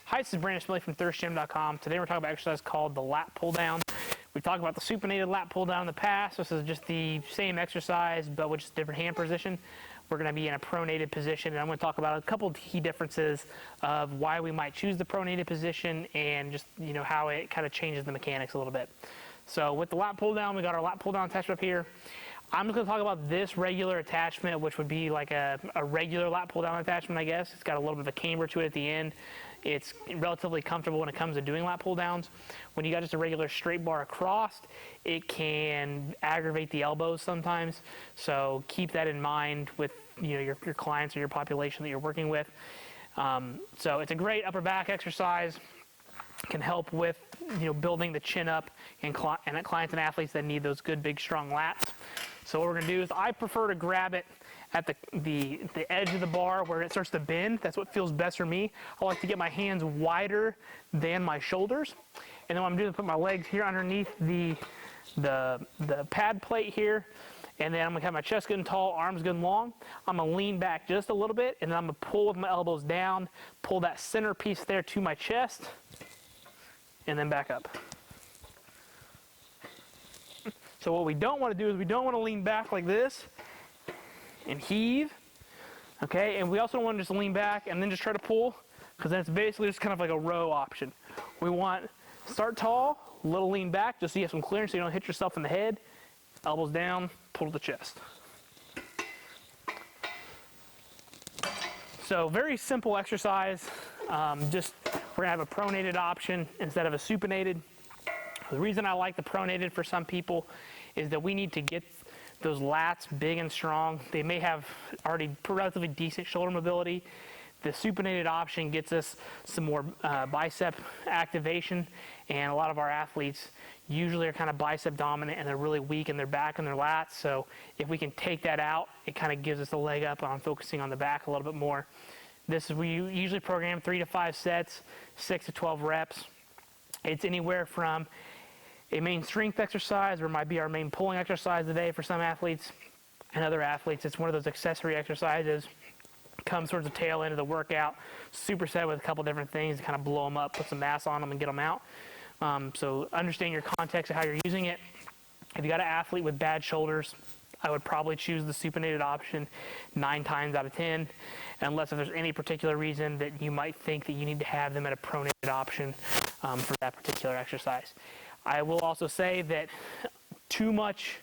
Hi, this is Brandon Smiley from thirstgym.com. Today we're talking about an exercise called the lat pull down. We've talked about the supinated lat pull down in the past. This is just the same exercise, but with just a different hand position. We're going to be in a pronated position, and I'm going to talk about a couple of key differences of why we might choose the pronated position and just how it kind of changes the mechanics a little bit. So with the lat pull down, we got our lat pull down attachment up here. I'm just going to talk about this regular attachment, which would be like a regular lat pull down attachment, I guess. It's got a little bit of a camber to it at the end. It's relatively comfortable when it comes to doing lat pull downs. When you got just a regular straight bar across, it can aggravate the elbows sometimes. So keep that in mind with your clients or your population that you're working with. So it's a great upper back exercise. Can help with building the chin up and clients and athletes that need those good big strong lats. So what we're going to do is I prefer to grab it at the edge of the bar where it starts to bend. That's what feels best for me. I like to get my hands wider than my shoulders. And then what I'm doing is put my legs here underneath the pad plate here. And then I'm going to have my chest good and tall, arms good and long. I'm going to lean back just a little bit, and then I'm going to pull with my elbows down, pull that center piece there to my chest, and then back up. So what we don't want to do is we don't want to lean back like this and heave, okay? And we also don't want to just lean back and then just try to pull, because then it's basically just kind of like a row option. We want start tall, a little lean back, just so you have some clearance so you don't hit yourself in the head. Elbows down, pull to the chest. So very simple exercise. Just we're gonna have a pronated option instead of a supinated. The reason I like the pronated for some people is that we need to get those lats big and strong. They may have already relatively decent shoulder mobility. The supinated option gets us some more bicep activation, and a lot of our athletes usually are kind of bicep dominant and they're really weak in their back and their lats. So if we can take that out, it kind of gives us a leg up on focusing on the back a little bit more. We usually program 3 to 5 sets, 6 to 12 reps. It's anywhere from a main strength exercise, or might be our main pulling exercise today for some athletes, and other athletes it's one of those accessory exercises. Comes towards the tail end of the workout, superset with a couple different things to kind of blow them up, put some mass on them, and get them out. So understand your context of how you're using it. If you got an athlete with bad shoulders, I would probably choose the supinated option 9 times out of 10, unless if there's any particular reason that you might think that you need to have them at a pronated option for that particular exercise. I will also say that too much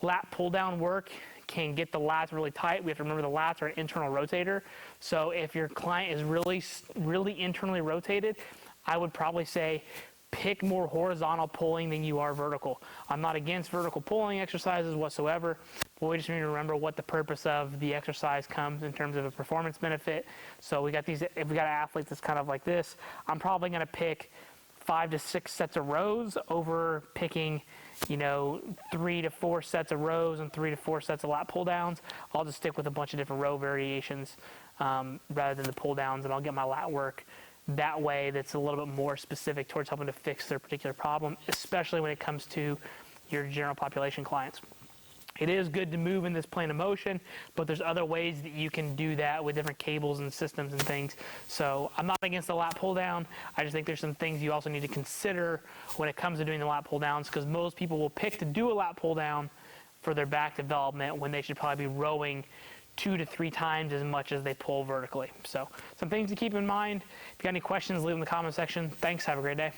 lat pull down work can get the lats really tight. We have to remember the lats are an internal rotator. So if your client is really internally rotated, I would probably say pick more horizontal pulling than you are vertical. I'm not against vertical pulling exercises whatsoever, but we just need to remember what the purpose of the exercise comes in terms of a performance benefit. So if we got an athlete that's kind of like this, I'm probably going to pick 5 to 6 sets of rows over picking 3 to 4 sets of rows and 3 to 4 sets of lat pull downs. I'll just stick with a bunch of different row variations rather than the pull downs, and I'll get my lat work that way that's a little bit more specific towards helping to fix their particular problem, especially when it comes to your general population clients. It is good to move in this plane of motion, but there's other ways that you can do that with different cables and systems and things. So I'm not against the lat pull down. I just think there's some things you also need to consider when it comes to doing the lat pull downs, because most people will pick to do a lat pull down for their back development when they should probably be rowing 2 to 3 times as much as they pull vertically. So some things to keep in mind. If you got any questions, leave them in the comment section. Thanks. Have a great day.